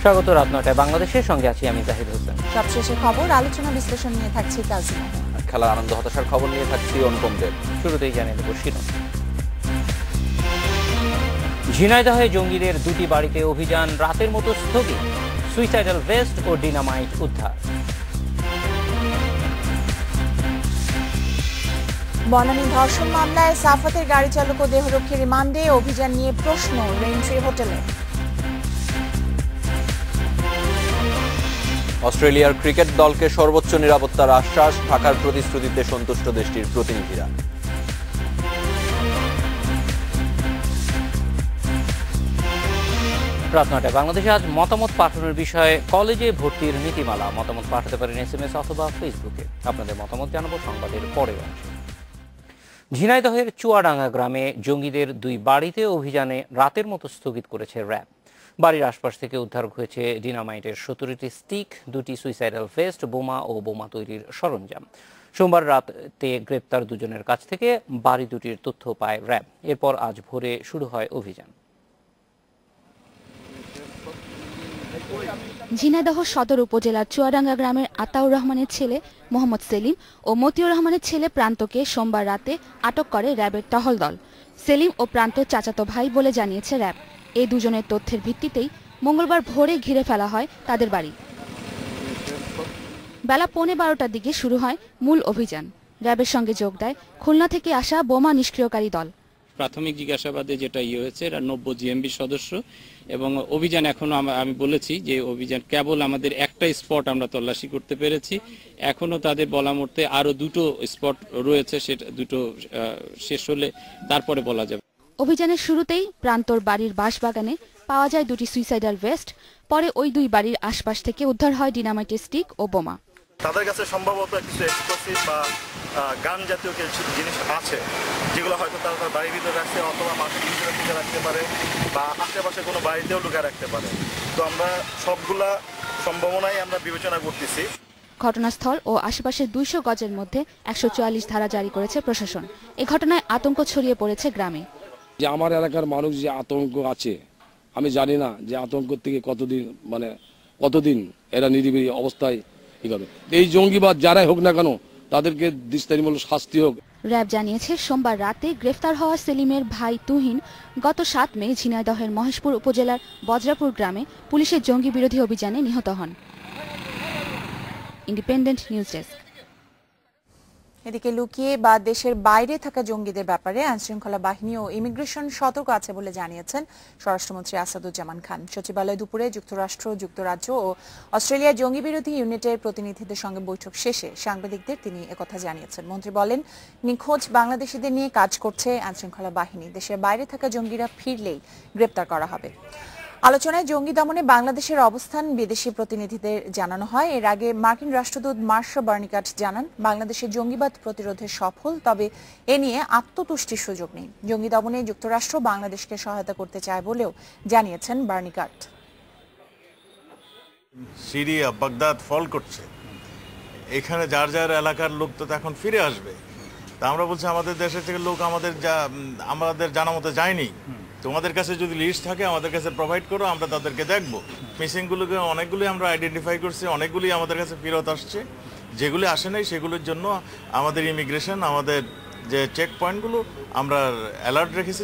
স্বাগত রাত ৯টায় বাংলাদেশের সঙ্গে আছি আমি জাহিদ হোসেন। সবশেষে খবর, আলোচনা বিশ্লেষণ নিয়ে থাকছি কাজী। খেলার আনন্দ হতাশার খবর নিয়ে থাকছি অনুপম দেব। শুরুতেই জানিয়ে দেব শিরোনাম। ঝিনাইদহে জঙ্গিদের দুটি বাড়িতে অভিযান রাতের মতো স্থগিত, সুইসাইডাল ভেস্ট ও ডিনামাইট উদ্ধার। বনানী ধর্ষণ মামলায় সাফাতের গাড়ি চালক ও দেহরক্ষী রিমান্ডে, অভিযান নিয়ে প্রশ্ন রেইনট্রি হোটেলে। অস্ট্রেলিয়ার ক্রিকেট দলকে সর্বোচ্চ নিরাপত্তার আশ্বাস, ঢাকার প্রতিশ্রুতিতে সন্তুষ্ট দেশটির প্রতিনিধিরা। রাত ৯টায় বাংলাদেশে আজ মতামত পাঠানোর বিষয়ে কলেজে ভর্তির নীতিমালা। মতামত পাঠাতে পারেন SMS অথবা ফেসবুকে। আপনাদের মতামত জানাবো সংবাদের পরের অংশে। ঝিনাইদহের চুয়াডাঙ্গা গ্রামে জঙ্গিদের দুই বাড়িতে অভিযানে রাতের মতো স্থগিত করেছে র্যাব। বাড়ির আশপাশ থেকে উদ্ধার হয়েছে ডিনামাইটের 17টি স্টিক, 2টি সুইসাইডাল ভেস্ট, বোমা ও বোমা তৈরির সরঞ্জাম। সোমবার রাতে গ্রেপ্তার দুজনের কাছ থেকে বাড়ি দুটির তথ্য পায় র্যাব। এরপর আজ ভোরে শুরু হয় অভিযান। ঝিনাইদহ সদর উপজেলার চুয়াডাঙ্গা গ্রামের আতাউর রহমানের ছেলে মোহাম্মদ সেলিম ও মতিউর রহমানের ছেলে প্রান্তকে সোমবার রাতে আটক করে র্যাবের টহল দল। সেলিম ও প্রান্ত চাচাতো ভাই বলে জানিয়েছে র্যাব। এই দুজনের তথ্যের ভিত্তিতেই মঙ্গলবার ভোরে ঘিরে ফেলা হয় তাদের বাড়ি। বেলা 11:15টার দিকে শুরু হয় মূল অভিযান। র্যাবের সঙ্গে যোগ দেয় খুলনা থেকে আসা বোমা নিষ্ক্রিয়কারী দল। প্রাথমিক জিজ্ঞাসাবাদে যেটা হয়েছে এরা 90 GMB সদস্য এবং অভিযান এখনো আমি বলেছি যে অভিযান কেবল আমাদের একটা স্পট আমরা তল্লাশি করতে পেরেছি। এখনো তাদের বলা মতে আরো দুটো স্পট রয়েছে, সেটা দুটো শেষ হলে তারপরে বলা যাবে। অভিযানের শুরুতেই প্রান্তর বাড়ির বাঁশবাগানে পাওয়া যায় 2টি সুইসাইডাল ভেস্ট। পরে ওই দুই বাড়ির আশপাশ থেকে উদ্ধার হয় ডিনামাইটের স্টিক ও বোমা। তাদের কাছে সম্ভবত কিছু এক্সপ্লোসিভ বা গান জাতীয় কিছু জিনিস আছে, যেগুলো হয়তো তারা তার বাড়ির ভিতরে রাখছে অথবা মাঠের ভিতরে ঢুকে রাখতে পারে বা আশেপাশে কোনো বাড়িতেও ঢুকে রাখতে পারে। তো আমরা সবগুলা সম্ভাবনাই আমরা বিবেচনা করতেছি। ঘটনাস্থল ও আশেপাশের 200 গজের মধ্যে 144 ধারা জারি করেছে প্রশাসন। এ ঘটনায় আতঙ্ক ছড়িয়ে পড়েছে গ্রামে। যে আমার এলাকার মানুষ যে আতঙ্ক আছে, আমি জানি না যে আতঙ্ক থেকে কতদিন এরা নিরিবিলি অবস্থায় এই জঙ্গিবাদ যারাই হোক না কেন তাদেরকে দৃষ্টান্তমূলক শাস্তি হোক। র্যাব জানিয়েছে সোমবার রাতে গ্রেফতার হওয়া সেলিমের ভাই তুহিন গত 7 মে ঝিনাইদহের মহেশপুর উপজেলার বজ্রাপুর গ্রামে পুলিশের জঙ্গি বিরোধী অভিযানে নিহত হন। Independent news desk. এদিকে লুকিয়ে বা দেশের বাইরে থাকা জঙ্গিদের ব্যাপারে আইনশৃঙ্খলা বাহিনী ও ইমিগ্রেশন সতর্ক আছে বলে জানিয়েছেন স্বরাষ্ট্রমন্ত্রী আসাদুজ্জামান খান। সচিবালয়ে দুপুরে যুক্তরাষ্ট্র, যুক্তরাজ্য ও অস্ট্রেলিয়ার জঙ্গি বিরোধী ইউনিটের প্রতিনিধিদের সঙ্গে বৈঠক শেষে সাংবাদিকদের তিনি একথা জানিয়েছেন। মন্ত্রী বলেন, নিখোঁজ বাংলাদেশিদের নিয়ে কাজ করছে আইনশৃঙ্খলা বাহিনী। দেশের বাইরে থাকা জঙ্গিরা ফিরলেই গ্রেপ্তার করা হবে। আলোচনায় জঙ্গি দমনে বাংলাদেশের অবস্থান বিদেশি প্রতিনিধিদের জানানো হয়। এর আগে মার্কিন রাষ্ট্রদূত মার্শা বার্নিকাট জানান, বাংলাদেশের জঙ্গিবাদ প্রতিরোধে সফল, তবে এ নিয়ে আত্মতুষ্টির সুযোগ নেই। জঙ্গি দমনে যুক্তরাষ্ট্র বাংলাদেশকে সহায়তা করতে চায় বলেও জানিয়েছেন বার্নিকাট। সিরিয়া, বাগদাদ ফল করছে, এখানে যার যার এলাকার লোক তো এখন ফিরে আসবে। তা আমরা বলছি আমাদের দেশের থেকে লোক আমাদের জানা মতো যায়নি। তোমাদের কাছে যদি লিস্ট থাকে আমাদের কাছে প্রোভাইড করো, আমরা তাদেরকে দেখবো। মিসিংগুলোকে অনেকগুলি আমরা আইডেন্টিফাই করছি, অনেকগুলি আমাদের কাছে ফেরত আসছে। যেগুলি আসে নাই সেগুলোর জন্য আমাদের ইমিগ্রেশন, আমাদের যে চেক পয়েন্টগুলো আমরা অ্যালার্ট রেখেছি।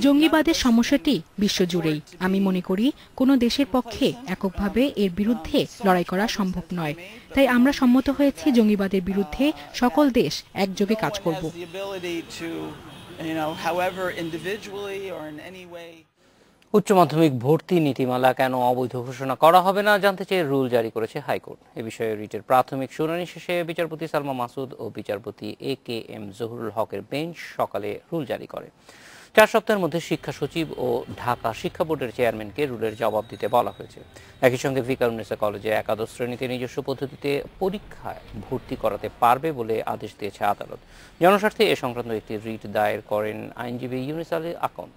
জঙ্গিবাদের সমস্যাটি বিশ্বজুড়েই। আমি মনে করি কোনো দেশের পক্ষে এককভাবে এর বিরুদ্ধে লড়াই করা সম্ভব নয়। তাই আমরা সম্মত হয়েছি জঙ্গিবাদের বিরুদ্ধে সকল দেশ একযোগে কাজ করব। উচ্চ মাধ্যমিক ভর্তি নীতিমালা কেন অবৈধ ঘোষণা করা হবে না জানতে চেয়ে রুল জারি করেছে হাইকোর্ট। এ বিষয়ে রিটের প্রাথমিক শুনানি শেষে বিচারপতি সালমা মাসুদ ও বিচারপতি AKM জহুরুল হকের বেঞ্চ সকালে রুল জারি করে। 4 সপ্তাহের মধ্যে শিক্ষা সচিব ও ঢাকা শিক্ষা বোর্ডের চেয়ারম্যানকে রুলের জবাব দিতে বলা হয়েছে। একই সঙ্গে ভিকারুন্নেসা কলেজে একাদশ শ্রেণীতে নিজস্ব পদ্ধতিতে পরীক্ষায় ভর্তি করাতে পারবে বলে আদেশ দিয়েছে আদালত। জনস্বার্থে এ সংক্রান্ত একটি রিট দায়ের করেন আইনজীবী ইউনুস আলী আকন্দ।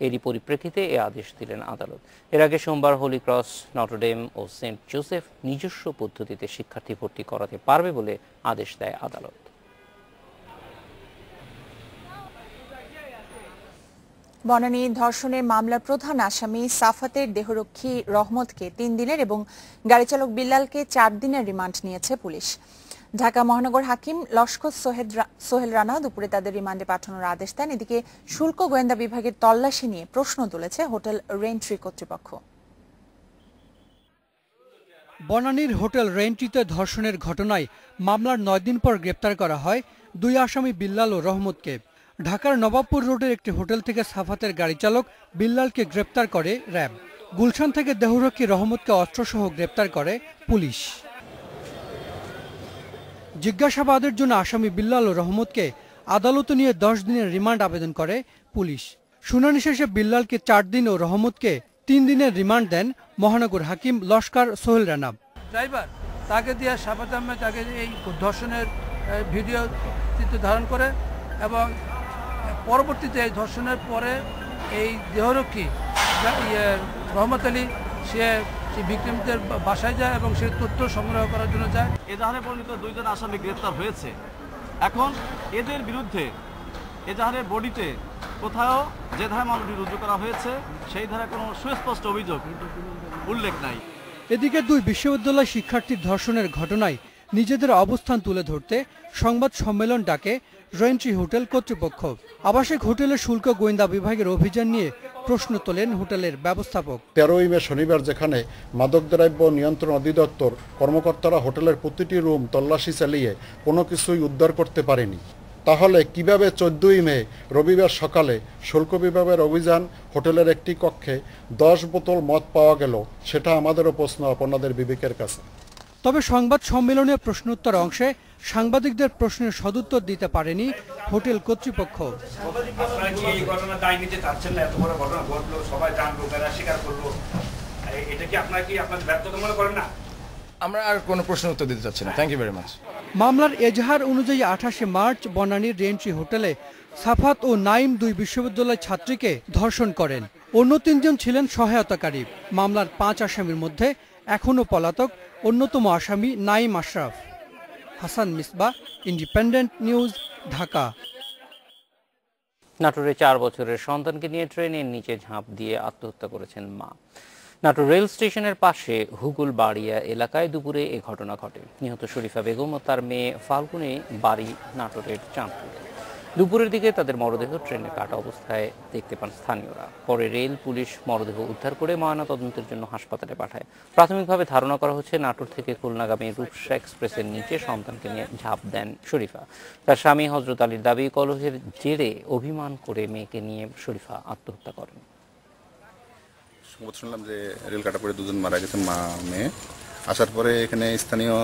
এরই পরিপ্রেক্ষিতে এ আদেশ দিলেন আদালত। এর আগে সোমবার হোলি ক্রস, নটরডেম ও সেন্ট জোসেফ নিজস্ব পদ্ধতিতে শিক্ষার্থী ভর্তি করাতে পারবে বলে আদেশ দেয় আদালত। বনানী ধর্ষণের মামলার প্রধান আসামি সাফাতের দেহরক্ষী রহমতকে 3 দিনের এবং গাড়ি চালক বিল্লালকে 4 দিনের রিমান্ড নিয়েছে পুলিশ। ঢাকা মহানগর হাকিম লস্কর সোহেল রানা দুপুরে তাদের রিমান্ডে পাঠানোর আদেশ দেন। এদিকে শুল্ক গোয়েন্দা বিভাগের তল্লাশি নিয়ে প্রশ্ন তুলেছে হোটেল রেন্ট্রি কর্তৃপক্ষ। বনানীর হোটেল রেন্ট্রিতে ধর্ষণের ঘটনায় মামলার 9 দিন পর গ্রেপ্তার করা হয় 2 আসামি বিল্লাল ও রহমতকে। ঢাকার নবাবপুর রোডের একটি হোটেল থেকে সাফাতের গাড়ি চালক বিল্লালকে গ্রেপ্তার করে র্যাব। গুলশান থেকে দেহরক্ষী রহমতকে অস্ত্রসহ গ্রেপ্তার করে পুলিশ। জিজ্ঞাসাবাদের জন্য আসামি বিল্লাল ও রহমতকে আদালতে নিয়ে 10 দিনের রিমান্ড আবেদন করে পুলিশ। শুনানি শেষে বিল্লালকে 4 দিন ও রহমতকে 3 দিনের রিমান্ড দেন মহানগর হাকিম লস্কর সোহেল রানা। ড্রাইভার তাকে দিয়ে সাফাত আহমেদ তাকে এই ধর্ষণের ভিডিও চিত্র ধারণ করে এবং পরবর্তীতে এই ধর্ষণের পরে এই দেহরক্ষী রহমত আলী সে ভিকটিমদের বাসায় যায় এবং সে তথ্য সংগ্রহ করার জন্য যায়। এজাহারে পরিণত 2 জন আসামি গ্রেপ্তার হয়েছে। এখন এদের বিরুদ্ধে এজাহারের বডিতে কোথাও যে ধারায় মামলাটি রুজু করা হয়েছে সেই ধারায় কোনো সুস্পষ্ট অভিযোগ উল্লেখ নাই। এদিকে 2 বিশ্ববিদ্যালয় শিক্ষার্থীর ধর্ষণের ঘটনায় নিজেদের অবস্থান তুলে ধরতে সংবাদ সম্মেলন ডাকে রেন্ট্রি হোটেল কর্তৃপক্ষ। আবাসিক হোটেলের শুল্ক গোয়েন্দা বিভাগের অভিযান নিয়ে প্রশ্ন তোলেন হোটেলের ব্যবস্থাপক। 13ই মে শনিবার যেখানে মাদকদ্রব্য নিয়ন্ত্রণ অধিদপ্তর কর্মকর্তারা হোটেলের প্রতিটি রুম তল্লাশি চালিয়ে কোনো কিছুই উদ্ধার করতে পারেনি, তাহলে কিভাবে 14ই মে রবিবার সকালে শুল্ক বিভাগের অভিযান হোটেলের একটি কক্ষে 10 বোতল মদ পাওয়া গেল, সেটা আমাদেরও প্রশ্ন আপনাদের বিবেকের কাছে। তবে সংবাদ সম্মেলনে প্রশ্নোত্তর অংশে সাংবাদিকদের প্রশ্নের সদুত্তর দিতে পারেনি হোটেল কর্তৃপক্ষ। আমরা আর কোনো প্রশ্নের উত্তর দিতে চাচ্ছি না। Thank you very much. মামলার এজাহার অনুযায়ী 28 মার্চ বনানীর রেন্ট্রি হোটেলে সাফাত ও নাইম 2 বিশ্ববিদ্যালয় ছাত্রীকে ধর্ষণ করেন। অন্য 3 জন ছিলেন সহায়তাকারী। মামলার 5 আসামির মধ্যে এখনও পলাতক অন্যতম আসামি নাইম আশরাফ। হাসান মিসবাহ, ইন্ডিপেন্ডেন্ট নিউজ, ঢাকা। নাটোরে 4 বছরের সন্তানকে নিয়ে ট্রেনের নিচে ঝাঁপ দিয়ে আত্মহত্যা করেছেন মা। নাটোর রেল স্টেশনের পাশে হুগুলবাড়িয়া এলাকায় দুপুরে এ ঘটনা ঘটে। নিহত শরীফা বেগম ও তার মেয়ে ফাল্গুনে বাড়ি নাটোরের চাঁদপুরে। দুপুরের দিকে তাদের মরদেহ ট্রেনে কাটা অবস্থায় দেখতে পান স্থানীয়রা। পরে রেল পুলিশ মরদেহ উদ্ধার করে ময়নাতদন্তের জন্য হাসপাতালে পাঠায়। প্রাথমিকভাবে ধারণা করা হচ্ছে নাটোর থেকে খুলনাগামী রূপসা এক্সপ্রেসের নিচে সন্তানকে নিয়ে ঝাঁপ দেন শরীফা। তার স্বামী হযরত আলীর দাবি, কলহের জেরে অভিমান করে মেয়েকে নিয়ে শরীফা আত্মহত্যা করেন। সংবাদ শুনলাম যে রেল কাটা পড়ে 2 জন মারা গেছে, মা মেয়ে। আসার পরে এখানে স্থানীয়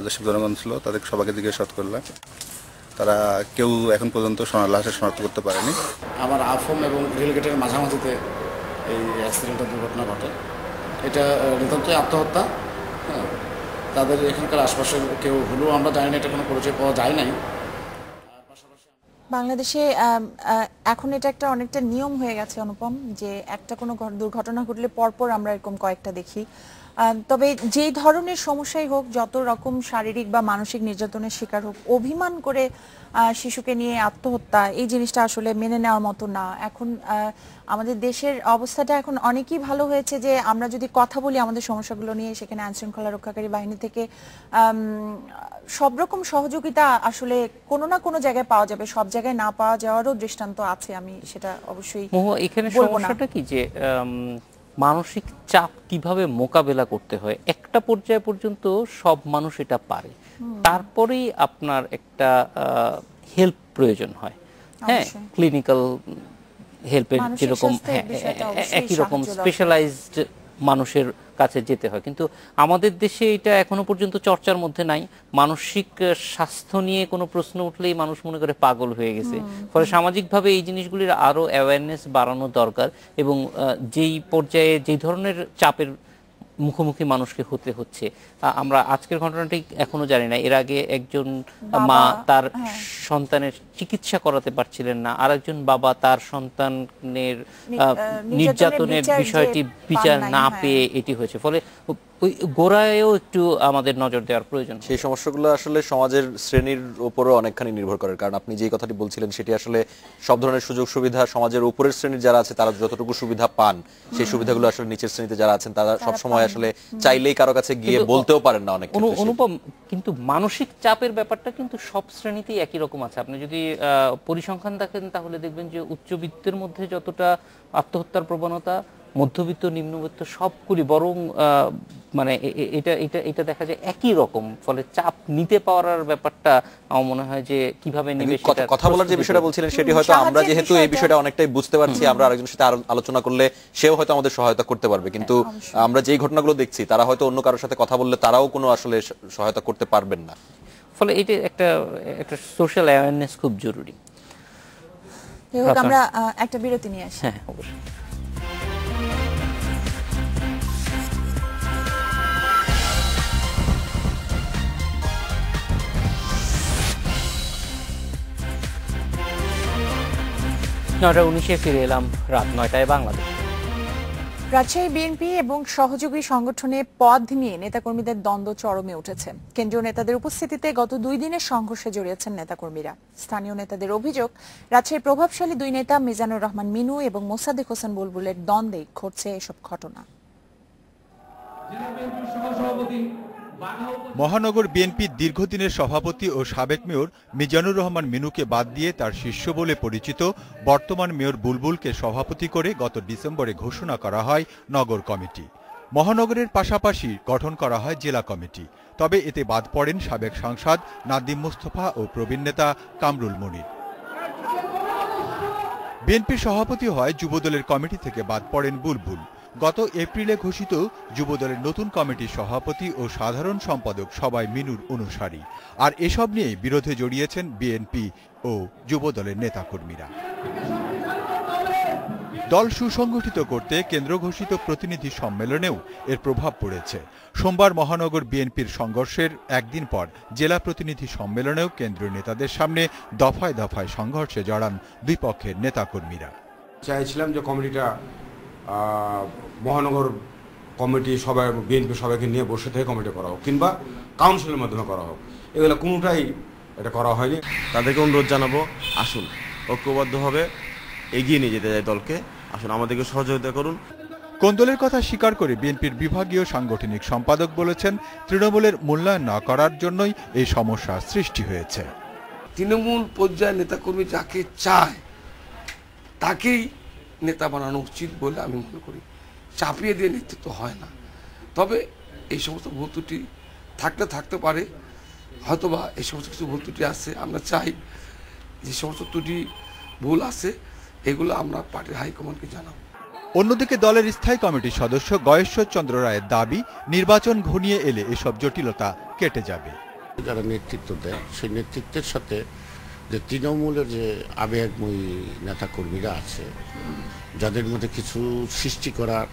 যেসব জনগণ ছিল তাদের সবাইকে জিজ্ঞাসা করলাম, তারা কেউ এখন পর্যন্ত লাশের শনাক্ত করতে পারেনি। আমার আফম এবং রেলগেটের মাঝামাঝিতে এই অ্যাক্সিডেন্টের দুর্ঘটনা ঘটে। এটা নিতান্তই আত্মহত্যা। তাদের এখানকার আশপাশের কেউ হলেও আমরা জানি না, এটা কোনো পরিচয় পাওয়া যায় নাই। বাংলাদেশে এখন এটা একটা অনেকটা নিয়ম হয়ে গেছে অনুপম, যে একটা কোনো দুর্ঘটনা ঘটলে পরপর আমরা এরকম কয়েকটা দেখি। তবে যে ধরনের সমস্যাই হোক, যত রকম শারীরিক বা মানসিক নির্যাতনের শিকার হোক, অভিমান করে শিশুকে নিয়ে আত্মহত্যা, এই জিনিসটা আসলে মেনে নেওয়ার মতো না। এখন আমাদের দেশের অবস্থাটা এখন অনেকই ভালো হয়েছে যে আমরা যদি কথা বলি আমাদের সমস্যাগুলো নিয়ে, সেখানে আইনশৃঙ্খলা রক্ষাকারী বাহিনী থেকে সব রকম সহযোগিতা আসলে কোনো না কোনো জায়গায় পাওয়া যাবে। সব জায়গায় না পাওয়া যাওয়ারও দৃষ্টান্ত আছে, আমি সেটা অবশ্যই বলবো না। এখানে সমস্যাটা কি যে মানসিক চাপ কিভাবে মোকাবেলা করতে হয়, একটা পর্যায় পর্যন্ত সব মানুষ এটা পারে, তারপরেই আপনার একটা হেল্প প্রয়োজন হয়। হ্যাঁ, ক্লিনিক্যাল হেল্পের যেরকম একই রকম স্পেশালাইজড মানুষের কাছে যেতে হয়, কিন্তু আমাদের দেশে এটা এখনো পর্যন্ত চর্চার মধ্যে নাই। মানসিক স্বাস্থ্য নিয়ে কোনো প্রশ্ন উঠলেই মানুষ মনে করে পাগল হয়ে গেছে। ফলে সামাজিকভাবে এই জিনিসগুলির আরো অ্যাওয়ারনেস বাড়ানো দরকার, এবং যেই পর্যায়ে যেই ধরনের চাপের মুখোমুখি মানুষকে হতে হচ্ছে, আমরা আজকের ঘটনাটি এখনো জানি না। এর আগে একজন মা তার সন্তানের চিকিৎসা করাতে পারছিলেন না, আর একজন বাবা তার সন্তানের নির্যাতনের বিষয়টি বিচার না পেয়ে এটি হয়েছে। ফলে ওই গোড়ায়ও একটু আমাদের নজর দেওয়ার প্রয়োজন। সেই সমস্যাগুলো আসলে সমাজের শ্রেণীর উপরও অনেকখানি নির্ভর করে, কারণ আপনি যেই কথাটি বলছিলেন সেটি আসলে সব ধরনের সুযোগ সুবিধা সমাজের উপরের শ্রেণীর যারা আছে তারা যতটুকু সুবিধা পান সেই সুবিধাগুলো আসলে নিচের শ্রেণীতে যারা আছেন তারা সব সময় আসলে চাইলেই কারো কাছে গিয়ে বলতেও পারেন না। অনেক অনুপম, কিন্তু মানসিক চাপের ব্যাপারটা কিন্তু সব শ্রেণীতেই একই রকম আছে। আপনি যদি পরিসংখ্যান দেখেন তাহলে দেখবেন যে উচ্চবিত্তের মধ্যে যতটা আত্মহত্যার প্রবণতা, মধ্যবিত্ত নিম্নবিত্ত সবগুলি বরং মানে এটা দেখা যায় একই রকম। ফলে চাপ নিতে পাওয়ার ব্যাপারটা আমার মনে হয় যে কিভাবে নেবে সেটা কথা বলার যে বিষয়টা বলছিলেন সেটি হয়তো আমরা যেহেতু এই বিষয়টা অনেকটাই বুঝতে পারছি, আমরা আরেকজনের সাথে আলোচনা করলে সেও হয়তো আমাদের সহায়তা করতে পারবে, কিন্তু আমরা যেই ঘটনাগুলো দেখছি তারা হয়তো অন্য কারোর সাথে কথা বললে তারাও কোনো আসলে সহায়তা করতে পারবেন না। ফলে এটা একটা সোশ্যাল অ্যাওয়ারনেস খুব জরুরি। আমরা একটা বিরতি নিয়ে আসি। হ্যাঁ, অবশ্যই। নয়টা 19-এ ফিরে এলাম, রাত 9টায় বাংলাদেশ। রাজশাহী বিএনপি এবং সহযোগী সংগঠনে পদ নিয়ে নেতাকর্মীদের দ্বন্দ্ব চরমে উঠেছে। কেন্দ্রীয় নেতাদের উপস্থিতিতে গত 2 দিনের সংঘর্ষে জড়িয়েছেন নেতাকর্মীরা। স্থানীয় নেতাদের অভিযোগ, রাজশাহীর প্রভাবশালী 2 নেতা মিজানুর রহমান মিনু এবং মোসাদ্দেক হোসেন বুলবুলের দ্বন্দ্বে ঘটছে এসব ঘটনা। মহানগর বিএনপির দীর্ঘদিনের সভাপতি ও সাবেক মেয়র মিজানুর রহমান মিনুকে বাদ দিয়ে তার শিষ্য বলে পরিচিত বর্তমান মেয়র বুলবুলকে সভাপতি করে গত ডিসেম্বরে ঘোষণা করা হয় নগর কমিটি। মহানগরের পাশাপাশি গঠন করা হয় জেলা কমিটি। তবে এতে বাদ পড়েন সাবেক সাংসদ নাদিম মুস্তফা ও প্রবীণ নেতা কামরুল মনির। বিএনপির সভাপতি হয় যুবদলের কমিটি থেকে বাদ পড়েন বুলবুল। গত এপ্রিলে ঘোষিত যুবদলের নতুন কমিটির সভাপতি ও সাধারণ সম্পাদক সবাই মিনুর অনুসারী। আর এসব নিয়েই বিরোধে জড়িয়েছেন বিএনপি ও যুবদলের নেতাকর্মীরা। দল সুসংগঠিত করতে কেন্দ্র ঘোষিত প্রতিনিধি সম্মেলনেও এর প্রভাব পড়েছে। সোমবার মহানগর বিএনপির সংঘর্ষের একদিন পর জেলা প্রতিনিধি সম্মেলনেও কেন্দ্রীয় নেতাদের সামনে দফায় দফায় সংঘর্ষে জড়ান দুই পক্ষের নেতাকর্মীরা। চাইছিলাম যে কমিটিটা মহানগর কমিটি সবাই বিএনপি সবাইকে নিয়ে বসে থেকে কমিটি করা হোক কিংবা কাউন্সিলের মাধ্যমে করা হোক, এগুলো কোনোটাই এটা করা হয়নি। তাদেরকে অনুরোধ জানাবো, আসুন ঐক্যবদ্ধভাবে এগিয়ে নিয়ে যেতে যায় দলকে, আসুন আমাদেরকে সহযোগিতা করুন। কোন দলের কথা স্বীকার করে বিএনপির বিভাগীয় সাংগঠনিক সম্পাদক বলেছেন, তৃণমূলের মূল্যায়ন না করার জন্যই এই সমস্যা সৃষ্টি হয়েছে। তৃণমূল পর্যায়ে নেতাকর্মী যাকে চায় তাকেই নেতা বানানো উচিত বলে আমি মনে করি। চাপিয়ে দিয়ে নেতৃত্ব হয় না। তবে এই সমস্ত ভুল ত্রুটি থাকতে পারে, হয়তোবা এই সমস্ত কিছু ভুল ত্রুটি আছে। আমরা চাই যে সমস্ত ত্রুটি ভুল আছে এগুলো আমরা পার্টির হাইকমান্ডকে জানাবো। অন্যদিকে দলের স্থায়ী কমিটির সদস্য গয়েশ্বর চন্দ্র রায়ের দাবি, নির্বাচন ঘনিয়ে এলে এসব জটিলতা কেটে যাবে। যারা নেতৃত্ব দেয় সেই নেতৃত্বের সাথে যে তৃণমূলের যে আবেগময়ী নেতাকর্মীরা আছে, যাদের মধ্যে কিছু সৃষ্টি করার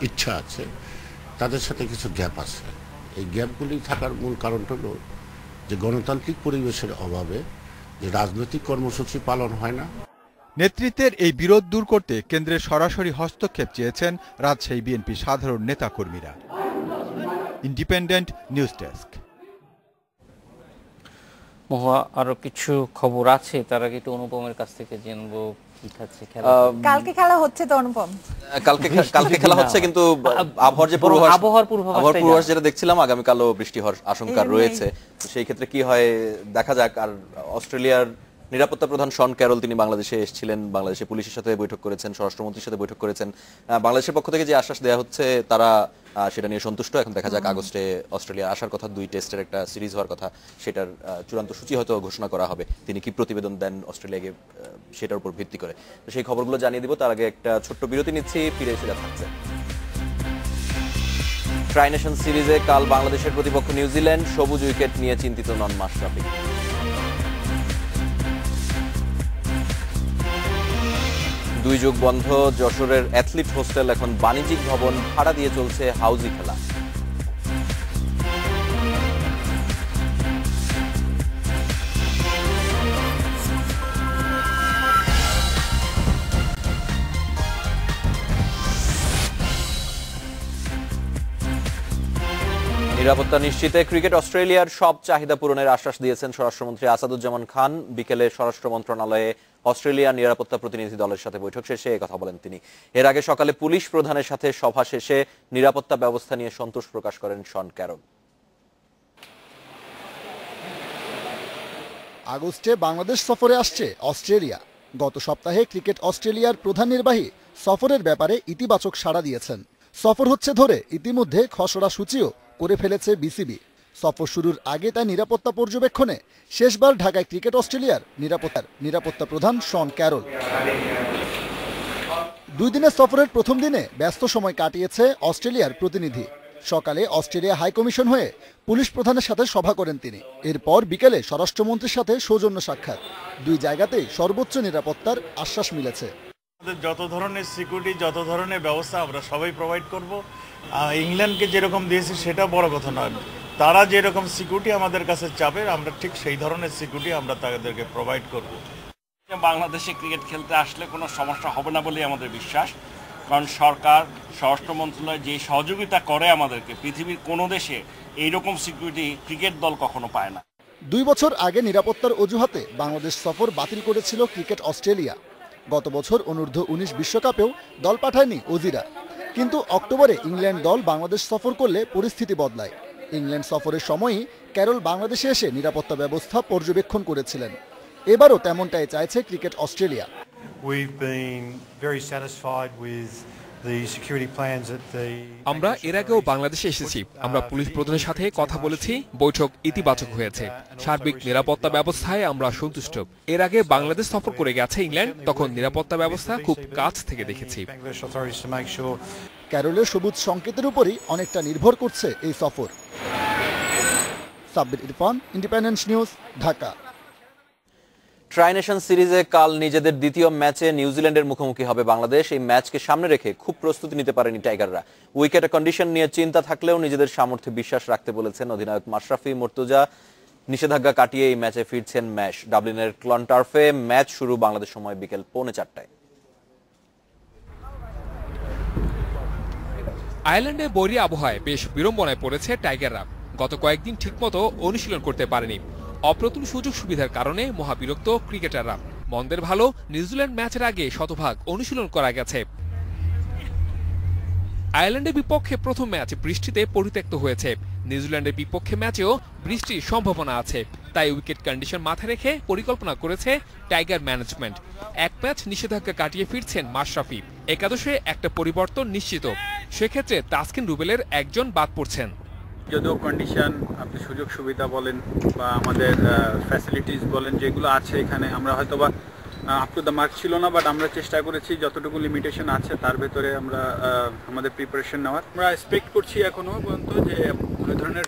ইচ্ছা আছে, তাদের সাথে কিছু গ্যাপ আছে। এই গ্যাপগুলি থাকার মূল কারণটা হলো যে গণতান্ত্রিক পরিবেশের অভাবে যে রাজনৈতিক কর্মসূচি পালন হয় না। নেতৃত্বের এই বিরোধ দূর করতে কেন্দ্রের সরাসরি হস্তক্ষেপ চেয়েছেন রাজশাহী বিএনপি সাধারণ নেতাকর্মীরা। Independent news desk. মহুয়া, আরো কিছু খবর আছে, তার আগে একটু অনুপমের কাছ থেকে জানবো কি থাকছে খেলা। কালকে খেলা হচ্ছে তো অনুপম? কালকে খেলা হচ্ছে, কিন্তু আবহাওয়ার পূর্বাভাস যেটা দেখছিলাম আগামীকালও বৃষ্টি হওয়ার আশঙ্কা রয়েছে। সেই ক্ষেত্রে কি হয় দেখা যাক। আর অস্ট্রেলিয়ার নিরাপত্তা প্রধান শন ক্যারল তিনি বাংলাদেশে এসেছিলেন, বাংলাদেশে পুলিশের সাথে বৈঠক করেছেন, স্বরাষ্ট্রমন্ত্রীর সাথে বৈঠক করেছেন। বাংলাদেশের পক্ষ থেকে যে আশ্বাস দেওয়া হচ্ছে তারা সেটা নিয়ে সন্তুষ্ট। এখন দেখা যাক আগস্টে অস্ট্রেলিয়া আসার কথা, 2 টেস্টের একটা সিরিজ হওয়ার কথা, সেটার চূড়ান্ত সূচি হয়তো ঘোষণা করা হবে। তিনি কি প্রতিবেদন দেন অস্ট্রেলিয়াকে সেটার উপর ভিত্তি করে, তো সেই খবরগুলো জানিয়ে দিব। তার আগে একটা ছোট্ট বিরতি নিচ্ছি, ফিরে এসে থাকছে। ট্রাই নেশন সিরিজে কাল বাংলাদেশের প্রতিপক্ষ নিউজিল্যান্ড, সবুজ উইকেট নিয়ে চিন্তিত নন মাশরাফি। 2 যুগ বন্ধ যশোরের অ্যাথলিট হোস্টেল এখন বাণিজ্যিক ভবন, ভাড়া দিয়ে চলছে হাউজি খেলা। নিরাপত্তা নিশ্চিতে ক্রিকেট অস্ট্রেলিয়ার সব চাহিদা পূরণের আশ্বাস দিয়েছেন স্বরাষ্ট্রমন্ত্রী আসাদুজ্জামান খান। বিকেলে স্বরাষ্ট্র মন্ত্রণালয়ে অস্ট্রেলিয়ার নিরাপত্তা প্রতিনিধি দলের সাথে বৈঠক শেষে এই কথা বলেন তিনি। এর আগে সকালে পুলিশ প্রধানের সাথে সভা শেষে নিরাপত্তা ব্যবস্থা নিয়ে সন্তোষ প্রকাশ করেন শন ক্যারল। আগস্টে বাংলাদেশ সফরে আসছে অস্ট্রেলিয়া। গত সপ্তাহে ক্রিকেট অস্ট্রেলিয়ার প্রধান নির্বাহী সফরের ব্যাপারে ইতিবাচক সাড়া দিয়েছেন। সফর হচ্ছে ধরে ইতিমধ্যে খসড়া সূচিও করে ফেলেছে বিসিবি। সফর শুরুর আগে তাই নিরাপত্তা পর্যবেক্ষণে শেষবার ঢাকায় ক্রিকেট অস্ট্রেলিয়ার নিরাপত্তা প্রধান শন ক্যারল। 2 দিনের সফরের প্রথম দিনে ব্যস্ত সময় কাটিয়েছে অস্ট্রেলিয়ার প্রতিনিধি। সকালে অস্ট্রেলিয়া হাইকমিশন হয়ে পুলিশ প্রধানের সাথে সভা করেন তিনি। এরপর বিকেলে স্বরাষ্ট্রমন্ত্রীর সাথে সৌজন্য সাক্ষাৎ। 2 জায়গাতেই সর্বোচ্চ নিরাপত্তার আশ্বাস মিলেছে। যত ধরনের সিকিউরিটি, যত ধরনের ব্যবস্থা আমরা সবাই প্রোভাইড করব। ইংল্যান্ডকে যেরকম দিয়েছি সেটা বড় কথা নয়, তারা যেরকম সিকিউরিটি আমাদের কাছে চাবে আমরা ঠিক সেই ধরনের সিকিউরিটি আমরা তাদেরকে প্রোভাইড করব। বাংলাদেশে ক্রিকেট খেলতে আসলে কোনো সমস্যা হবে না বলেই আমাদের বিশ্বাস, কারণ সরকার, স্বরাষ্ট্র মন্ত্রণালয় যে সহযোগিতা করে আমাদেরকে, পৃথিবীর কোনো দেশে এইরকম সিকিউরিটি ক্রিকেট দল কখনো পায় না। 2 বছর আগে নিরাপত্তার অজুহাতে বাংলাদেশ সফর বাতিল করেছিল ক্রিকেট অস্ট্রেলিয়া। গত বছর অনূর্ধ্ব 19 বিশ্বকাপেও দল পাঠায়নি অজিরা। কিন্তু অক্টোবরে ইংল্যান্ড দল বাংলাদেশ সফর করলে পরিস্থিতি বদলায়। ইংল্যান্ড সফরের সময়ই ক্যারল বাংলাদেশে এসে নিরাপত্তা ব্যবস্থা পর্যবেক্ষণ করেছিলেন। এবারও তেমনটাই চাইছে ক্রিকেট অস্ট্রেলিয়া। আমরা এর আগেও বাংলাদেশে এসেছি, আমরা পুলিশ প্রধানের সাথে কথা বলেছি, বৈঠক ইতিবাচক হয়েছে। সার্বিক নিরাপত্তা ব্যবস্থায় আমরা সন্তুষ্ট। এর আগে বাংলাদেশ সফর করে গেছে ইংল্যান্ড, তখন নিরাপত্তা ব্যবস্থা খুব কাছ থেকে দেখেছি। ক্যারলের সবুজ সংকেতের উপরই অনেকটা নির্ভর করছে এই সফর। Sabbir Irfan, independence news, Dhaka. Try nation সিরিজে কাল নিজেদের দ্বিতীয় ম্যাচে নিউজিল্যান্ডের মুখোমুখি হবে বাংলাদেশ। এই ম্যাচকে সামনে রেখে খুব প্রস্তুতি নিতে পারেনি টাইগাররা। উইকেটের কন্ডিশন নিয়ে চিন্তা থাকলেও নিজেদের সামর্থ্যে বিশ্বাস রাখতে বলেছেন অধিনায়ক মাশরাফি মুর্তজা। নিষেধাজ্ঞা কাটিয়ে এই ম্যাচে ফিরছেন ম্যাশ। ডাবলিনের ক্লনটার্ফে ম্যাচ শুরু বাংলাদেশ সময় বিকেল 3:45। আয়ারল্যান্ডে বৈরী আবহাওয়ায় বেশ বিড়ম্বনায় পড়েছে টাইগাররা। গত কয়েকদিন ঠিকমতো অনুশীলন করতে পারেনি। অপ্রতুল সুযোগ সুবিধার কারণে মহাবিরক্ত ক্রিকেটাররা। মন্দের ভালো, নিউজিল্যান্ড ম্যাচের আগে শতভাগ অনুশীলন করা গেছে। আয়ারল্যান্ডের বিপক্ষে প্রথম ম্যাচ বৃষ্টিতে পরিত্যক্ত হয়েছে। নিউজিল্যান্ডের বিপক্ষে ম্যাচেও বৃষ্টির সম্ভাবনা আছে, তাই উইকেট কন্ডিশন মাথায় রেখে পরিকল্পনা করেছে টাইগার ম্যানেজমেন্ট। 1 ম্যাচ নিষেধাজ্ঞা কাটিয়ে ফিরছেন মাশরাফি। একাদশে একটা পরিবর্তন নিশ্চিত, সেক্ষেত্রে তাসকিন রুবেলের একজন বাদ পড়ছেন। যদিও কন্ডিশন, আপনি সুযোগ সুবিধা বলেন বা আমাদের ফ্যাসিলিটিস বলেন যেগুলো আছে এখানে, আমরা হয়তোবা আপ টু দ্য মার্ক ছিল না, বাট আমরা চেষ্টা করেছি যতটুকু লিমিটেশন আছে তার ভেতরে আমরা আমাদের প্রিপারেশন নেওয়ার। আমরা এক্সপেক্ট করছি এখনো পর্যন্ত যে ওই ধরনের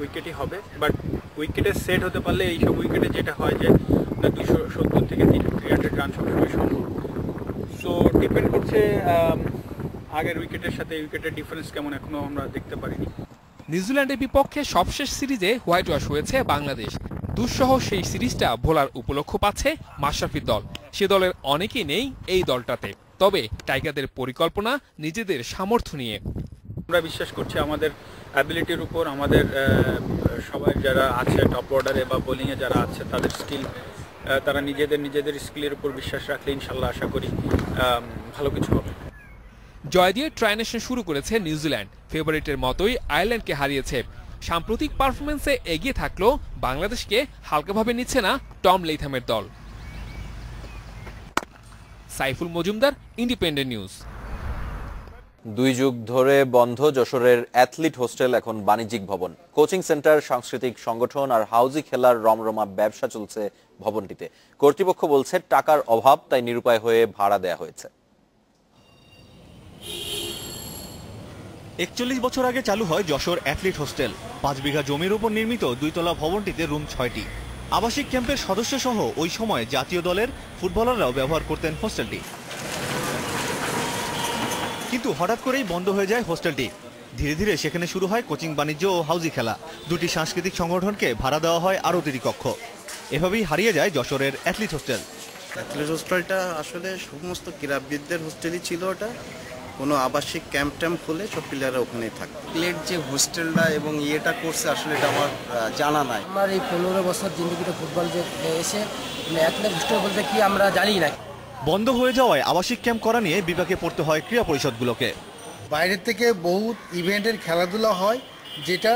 উইকেটই হবে, বাট উইকেটে সেট হতে পারলে এইসব উইকেটে যেটা হয় যে 270 থেকে 300 রান সবসময় সম্ভব। সো ডিপেন্ড করছে আগের উইকেটের সাথে উইকেটের ডিফারেন্স কেমন, এখনো আমরা দেখতে পারিনি। নিউজিল্যান্ডের বিপক্ষে সবশেষ সিরিজে হোয়াইট ওয়াশ হয়েছে বাংলাদেশ। দুঃসহ সেই সিরিজটা ভোলার উপলক্ষ পাচ্ছে মাশরাফির দল। সে দলের অনেকেই নেই এই দলটাতে, তবে টাইগারদের পরিকল্পনা নিজেদের সামর্থ্য নিয়ে। আমরা বিশ্বাস করছি আমাদের অ্যাবিলিটির উপর, আমাদের সবাই যারা আছে টপ অর্ডারে বা বোলিংয়ে যারা আছে তাদের স্কিল, তারা নিজেদের স্কিলের উপর বিশ্বাস রাখলে ইনশাল্লাহ আশা করি ভালো কিছু হবে। জয় দিয়ে ট্রাই নেশন শুরু করেছে নিউজিল্যান্ড। ফেভারিটের মতোই আয়ারল্যান্ডকে হারিয়েছে। সাম্প্রতিক পারফরমেন্সে এগিয়ে থাকলেও বাংলাদেশকে হালকাভাবে নিচ্ছে না টম লেইথামের দল। Saiful Majumdar, independent news. 2 যুগ ধরে বন্ধ যশোরের অ্যাথলিট হোস্টেল এখন বাণিজ্যিক ভবন। কোচিং সেন্টার, সাংস্কৃতিক সংগঠন আর হাউজি খেলার রমরমা ব্যবসা চলছে ভবনটিতে। কর্তৃপক্ষ বলছে টাকার অভাব, তাই নিরুপায় হয়ে ভাড়া দেয়া হয়েছে। 41 বছর আগে চালু হয় যশোর অ্যাথলিট হোস্টেল। 5 বিঘা জমির উপর নির্মিত 2 তলা ভবনটিতে রুম 6টি। আবাসিক ক্যাম্পের সদস্য সহ ওই সময় জাতীয় দলের ফুটবলাররাও ব্যবহার করতেন হোস্টেলটি। কিন্তু হঠাৎ করেই বন্ধ হয়ে যায় হোস্টেলটি। ধীরে ধীরে সেখানে শুরু হয় কোচিং, বাণিজ্য ও হাউজি খেলা। 2টি সাংস্কৃতিক সংগঠনকে ভাড়া দেওয়া হয় আরও 2টি কক্ষ। এভাবেই হারিয়ে যায় যশোরের অ্যাথলিট হোস্টেল। অ্যাথলিট হোস্টেলটা আসলে সমস্ত ক্রীড়াবিদদের হোস্টেলই ছিল ওটা, কোনো আবাসিক ক্যাম্প ট্যাম্প খুলে সব প্লেয়াররা ওখানেই থাকবে। প্লেট যে হোস্টেলটা এবং ইয়েটা করছে আসলে এটা আমার জানা নাই। আমার এই 15 বছর জিন্দগিতে ফুটবল যে এসে অ্যাথলেট হোস্টেল বলতে কি আমরা জানি না। বন্ধ হয়ে যাওয়ায় আবাসিক ক্যাম্প করা নিয়ে বিপাকে পড়তে হয় ক্রীড়া পরিষদগুলোকে। বাইরে থেকে বহুত ইভেন্টের খেলাধুলা হয়, যেটা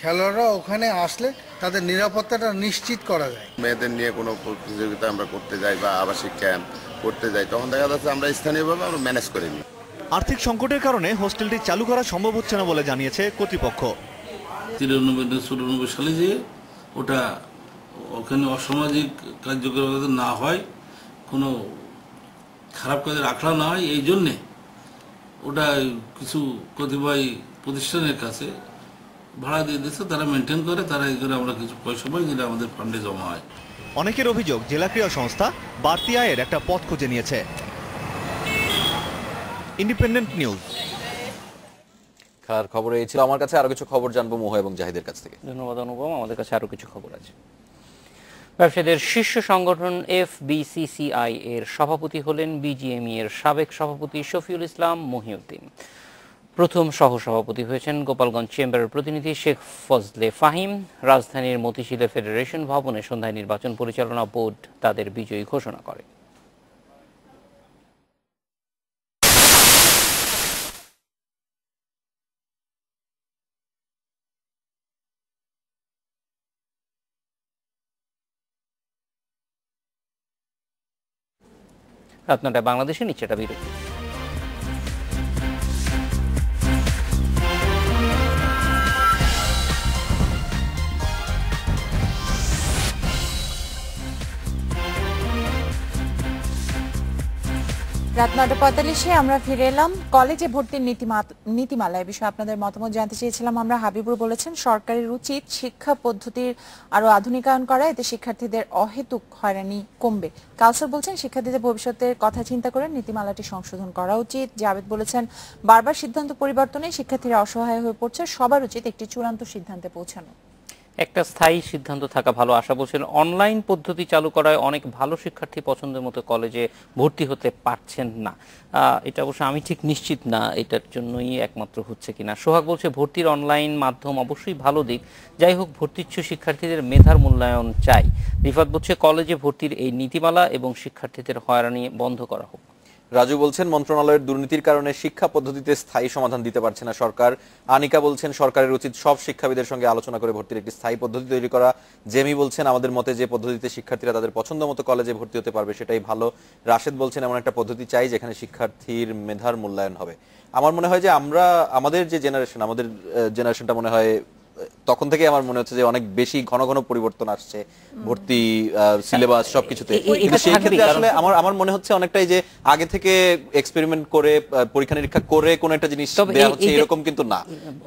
খেলোয়াড়রা ওখানে আসলে তাদের নিরাপত্তাটা নিশ্চিত করা যায়। মেয়েদের নিয়ে কোনো প্রতিযোগিতা আমরা করতে যাই বা আবাসিক ক্যাম্প করতে যাই, তখন দেখা যাচ্ছে আমরা স্থানীয়ভাবে আমরা ম্যানেজ করে নিই। আর্থিক সংকটের কারণে হোস্টেলটি চালু করা সম্ভব হচ্ছে না বলে জানিয়েছে কর্তৃপক্ষ। 93-94 সালে যে ওটা ওখানে অসামাজিক কার্যকলাপ না হয়, কোনো খারাপ কাজের আখড়া না হয়, এই জন্যে ওটা কিছু কতিপয় প্রতিষ্ঠানের কাছে ভাড়া দিয়ে দিচ্ছে, তারা মেনটেন করে, তারা এই করে আমরা কিছু পয়সা পাই যেটা আমাদের ফান্ডে জমা হয়। অনেকের অভিযোগ জেলা ক্রীড়া সংস্থা বাড়তি আয়ের একটা পথ খুঁজে নিয়েছে। Independent news. খেলার খবর এই ছিল। আমার কাছে আরো কিছু খবর জানবো মোহ এবং জাহিদের কাছ থেকে। ধন্যবাদ অনুপম। আমাদের কাছে আরো কিছু খবর আছে। ব্যবসায়ীদের শীর্ষ সংগঠন FBCCI এর সভাপতি হলেন BGME এর সাবেক সভাপতি শফিউল ইসলাম মহিউদ্দিন। প্রথম সহসভাপতি হয়েছেন গোপালগঞ্জ চেম্বারের প্রতিনিধি শেখ ফজলে ফাহিম। রাজধানীর মতিঝিলে ফেডারেশন ভবনে সন্ধ্যায় নির্বাচন পরিচালনা বোর্ড তাদের বিজয়ী ঘোষণা করে। রাত 9টায় বাংলাদেশে নিচেটা বিরতি। রাত 9:45 আমরা ফিরে এলাম। কলেজে ভর্তির নীতিমালা এ বিষয়ে আপনাদের মতামত জানতে চেয়েছিলাম আমরা। হাবিবুর বলেছেন সরকারের উচিত শিক্ষা পদ্ধতির আরো আধুনিকায়ন করা, এতে শিক্ষার্থীদের অহেতুক হয়রানি কমবে। কাউসার বলছেন শিক্ষার্থীদের ভবিষ্যতের কথা চিন্তা করে নীতিমালাটি সংশোধন করা উচিত। জাভেদ বলেছেন বারবার সিদ্ধান্ত পরিবর্তনে শিক্ষার্থীরা অসহায় হয়ে পড়ছে, সবার উচিত একটি চূড়ান্ত সিদ্ধান্তে পৌঁছানো। একটা স্থায়ী সিদ্ধান্ত থাকা ভালো। আশা বলছেন অনলাইন পদ্ধতি চালু করায় অনেক ভালো শিক্ষার্থী পছন্দের মতো কলেজে ভর্তি হতে পারছেন না। এটা অবশ্য আমি ঠিক নিশ্চিত না এটার জন্যই একমাত্র হচ্ছে কিনা। সোহাগ বলছে ভর্তির অনলাইন মাধ্যম অবশ্যই ভালো দিক, যাই হোক ভর্তিচ্ছু শিক্ষার্থীদের মেধার মূল্যায়ন চাই। রিফাত বলছে কলেজে ভর্তির এই নীতিমালা এবং শিক্ষার্থীদের হয়রানি বন্ধ করা হোক। রাজু বলছেন মন্ত্রণালয়ের দুর্নীতির কারণে শিক্ষা পদ্ধতিতে স্থায়ী সমাধান দিতে পারছে না সরকার। আনিকা বলছেন সরকারের উচিত সব শিক্ষাবিদের সঙ্গে আলোচনা করে ভর্তির একটি স্থায়ী পদ্ধতি তৈরি করা। জেমি বলছেন আমাদের মতে যে পদ্ধতিতে শিক্ষার্থীরা তাদের পছন্দ মতো কলেজে ভর্তি হতে পারবে সেটাই ভালো। রাশেদ বলছেন এমন একটা পদ্ধতি চাই যেখানে শিক্ষার্থীর মেধার মূল্যায়ন হবে। আমার মনে হয় যে আমাদের যে জেনারেশনটা মনে হয় তখন থেকে আমার মনে হচ্ছে যে অনেক বেশি ঘন ঘন পরিবর্তন আসছে ভর্তি সিলেবাস সবকিছুতে। কিন্তু সেই ক্ষেত্রে আসলে আমার মনে হচ্ছে অনেকটাই যে আগে থেকে এক্সপেরিমেন্ট করে পরীক্ষা নিরীক্ষা করে কোন একটা জিনিস দেয়া হচ্ছে এরকম কিন্তু না,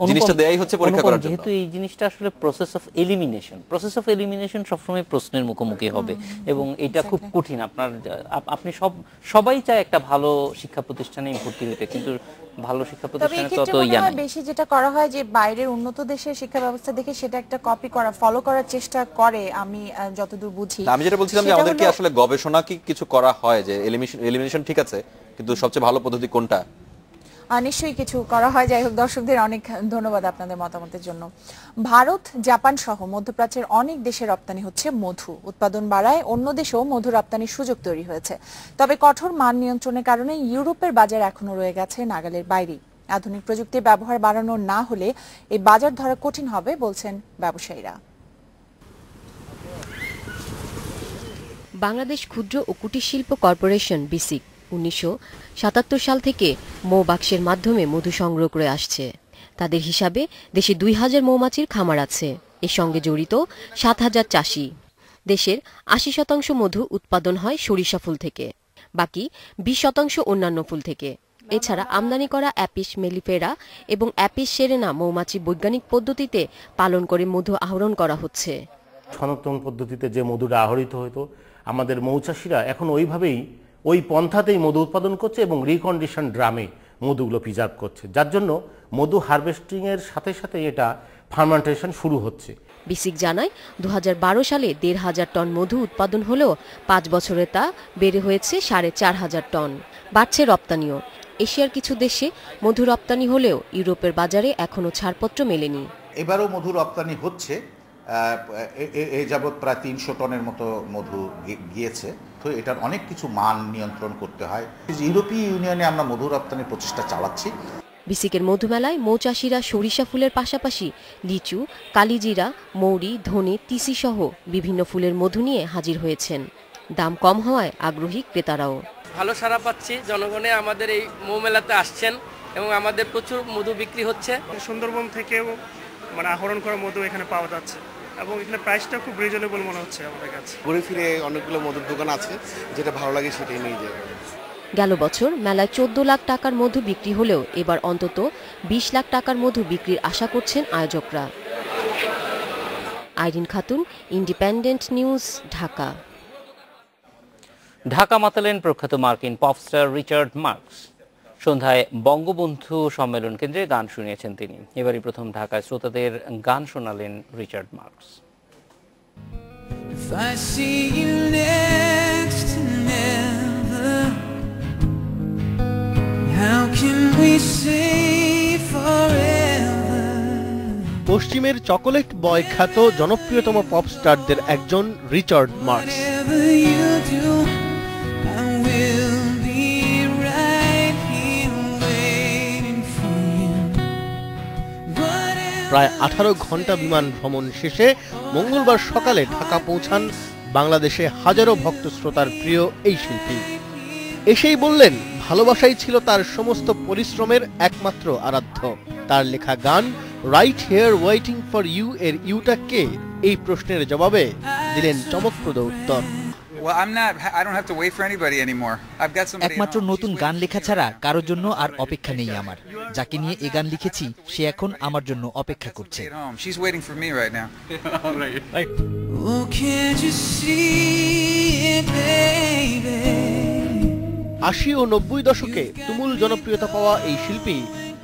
জিনিসটা দেয়াই হচ্ছে পরীক্ষা করার জন্য। যেহেতু এই জিনিসটা আসলে প্রসেস অফ এলিমিনেশন সবসময় প্রশ্নের মুখোমুখি হবে এবং এটা খুব কঠিন। আপনি সবাই চায় একটা ভালো শিক্ষা প্রতিষ্ঠানে ভর্তি হতে, কিন্তু ভালো শিক্ষা প্রতিষ্ঠানে তত বেশি যেটা করা হয় যে বাইরের উন্নত দেশের শিক্ষা ব্যবস্থা দেখে সেটা একটা কপি করা, ফলো করার চেষ্টা করে। আমি যতদূর বুঝি, আমি যেটা বলছিলাম যে আমাদের কি আসলে গবেষণা কি কিছু করা হয় যে এলিমিনেশন ঠিক আছে কিন্তু সবচেয়ে ভালো পদ্ধতি কোনটা? নিশ্চয়ই কিছু করা হয়। যাই হোক, দর্শকদের অনেক ধন্যবাদ আপনাদের মতামতের জন্য। ভারত, জাপান সহ মধ্যপ্রাচ্যের অনেক দেশে রপ্তানি হচ্ছে মধু। উৎপাদন বাড়ায় অন্য দেশেও মধু রপ্তানির সুযোগ তৈরি হয়েছে। তবে কঠোর মান নিয়ন্ত্রণের কারণে ইউরোপের বাজার এখনো রয়ে গেছে নাগালের বাইরে। আধুনিক প্রযুক্তির ব্যবহার বাড়ানো না হলে এই বাজার ধরা কঠিন হবে বলছেন ব্যবসায়ীরা। বাংলাদেশ ক্ষুদ্র ও কুটির শিল্প কর্পোরেশন বিসিক 1977 সাল থেকে মৌবাক্সের মাধ্যমে মধু সংগ্রহ করে আসছে। তাদের হিসাবে দেশে 2000 মৌমাছির খামার আছে, এর সঙ্গে জড়িত 7000 চাষি। দেশের 80% মধু উৎপাদন হয় সরিষা ফুল থেকে, বাকি 20% অন্যান্য ফুল থেকে। এছাড়া আমদানি করা অ্যাপিস মেলিফেরা এবং অ্যাপিস সেরেনা মৌমাছি বৈজ্ঞানিক পদ্ধতিতে পালন করে মধু আহরণ করা হচ্ছে। সনাতন পদ্ধতিতে যে মধুটা আহরিত হতো, আমাদের মৌচাষীরা এখন ওইভাবেই ওই পন্থাতেই মধু উৎপাদন করছে এবং রিকন্ডিশন ড্রামে মধুগুলো প্রিজার্ভ করছে, যার জন্য মধু হারভেস্টিংয়ের সাথে সাথে এটা ফার্মেন্টেশন শুরু হচ্ছে। বিসিক জানায় 2012 সালে 1500 টন মধু উৎপাদন হলেও 5 বছরে তা বেড়ে হয়েছে 4500 টন। বাড়ছে রপ্তানিও। এশিয়ার কিছু দেশে মধু রপ্তানি হলেও ইউরোপের বাজারে এখনও ছাড়পত্র মেলেনি। এবারও মধু রপ্তানি হচ্ছে, এ যাবৎ প্রায় 300 টনের মতো মধু গিয়েছে। তো এটার অনেক কিছু মান নিয়ন্ত্রণ করতে হয়। ইউরোপীয় ইউনিয়নে আমরা মধু রপ্তানির প্রচেষ্টা চালাচ্ছি। বিসিকের মধুমেলায় মৌচাষীরা সরিষা ফুলের পাশাপাশি লিচু, কালিজিরা, মৌরি, ধনে, তিসি সহ বিভিন্ন ফুলের মধু নিয়ে হাজির হয়েছেন। দাম কম হওয়ায় আগ্রহী ক্রেতারাও। ভালো সাড়া পাচ্ছি, জনগণে আমাদের এই মৌ মেলাতে আসছেন এবং আমাদের প্রচুর মধু বিক্রি হচ্ছে। সুন্দরবন থেকেও আহরণ করা মধু এখানে পাওয়া যাচ্ছে এবং এখানে প্রাইসটা খুব রিজনেবল মনে হচ্ছে আমাদের কাছে। ঘুরে ফিরে অনেকগুলো মধুর দোকান আছে, যেটা ভালো লাগে সেটাই নিয়ে যায়। গেল বছর মেলায় 14 লাখ টাকার মধু বিক্রি হলেও এবার অন্তত 20 লাখ টাকার মধু বিক্রির আশা করছেন আয়োজকরা। আইরিন খাতুন, ইন্ডিপেন্ডেন্ট নিউজ, ঢাকা। ঢাকা মাতালেন প্রখ্যাত মার্কিন পপস্টার রিচার্ড মার্কস। সন্ধ্যায় বঙ্গবন্ধু সম্মেলন কেন্দ্রে গান শুনিয়েছেন তিনি। এবারই প্রথম ঢাকায় শ্রোতাদের গান শোনালেন রিচার্ড মার্কস। পশ্চিমের চকোলেট বয় খ্যাত জনপ্রিয়তম পপ স্টারদের একজন রিচার্ড মার্কস। প্রায় 18 ঘন্টা বিমান ভ্রমণ শেষে মঙ্গলবার সকালে ঢাকা পৌঁছান বাংলাদেশে হাজারো ভক্ত শ্রোতার প্রিয় এই শিল্পী। এসেই বললেন ভালোবাসাই ছিল তার সমস্ত পরিশ্রমের একমাত্র আরাধ্য। তার লেখা গান right here waiting for you এর ইউটা কে, এই প্রশ্নের জবাবে দিলেন চমকপ্রদ উত্তর। একমাত্র নতুন গান লেখা ছাড়া কারোর জন্য আর অপেক্ষা নেই আমার। যাকে নিয়ে এ গান লিখেছি সে এখন আমার জন্য অপেক্ষা করছে। 80 ও 90 দশকে তুমুল জনপ্রিয়তা পাওয়া এই শিল্পী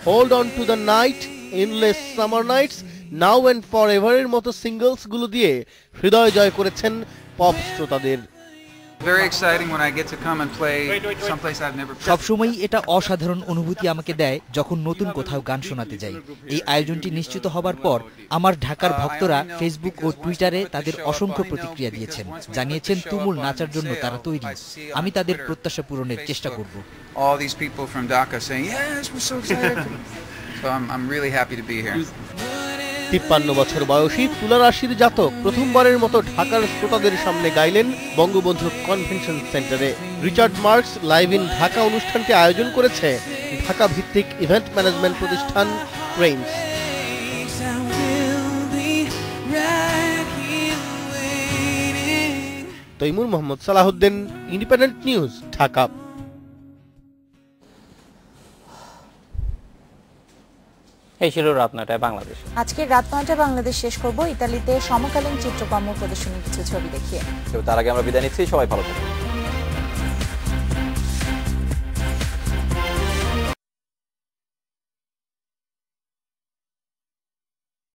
hold on to the night, endless summer nights, now and for এভারের মতো সিঙ্গলস গুলো দিয়ে হৃদয় জয় করেছেন পপ শ্রোতাদের। সবসময় এটা অসাধারণ অনুভূতি আমাকে দেয় যখন নতুন কোথাও গান শোনাতে যাই। এই আয়োজনটি নিশ্চিত হবার পর আমার ঢাকার ভক্তরা ফেসবুক ও টুইটারে তাদের অসংখ্য প্রতিক্রিয়া দিয়েছেন, জানিয়েছেন তুমুল নাচার জন্য তারা তৈরি। আমি তাদের প্রত্যাশা পূরণের চেষ্টা করব। I'm really happy to be here. 53 বছর বয়সী তুলারাশির জাতক প্রথমবারের মতো ঢাকার শ্রোতাদের সামনে গাইলেন বঙ্গবন্ধু কনভেনশন সেন্টারে। Richard Marx live in Dhaka অনুষ্ঠানটি আয়োজন করেছে ঢাকা ভিত্তিক ইভেন্ট ম্যানেজমেন্ট প্রতিষ্ঠান প্রেইন্স। তৈমুর মোহাম্মদ সালাহুদ্দিন, ইন্ডিপেন্ডেন্ট নিউজ, ঢাকা। এই ছিল রাত 9টায় বাংলাদেশ। আজকে রাত 9টায় বাংলাদেশ শেষ করব ইতালিতে সমকালীন চিত্রকর্ম প্রদর্শনীর কিছু ছবি দেখিয়ে। তার আগে আমরা বিদায় নিচ্ছি, সবাই ভালো থাকুন।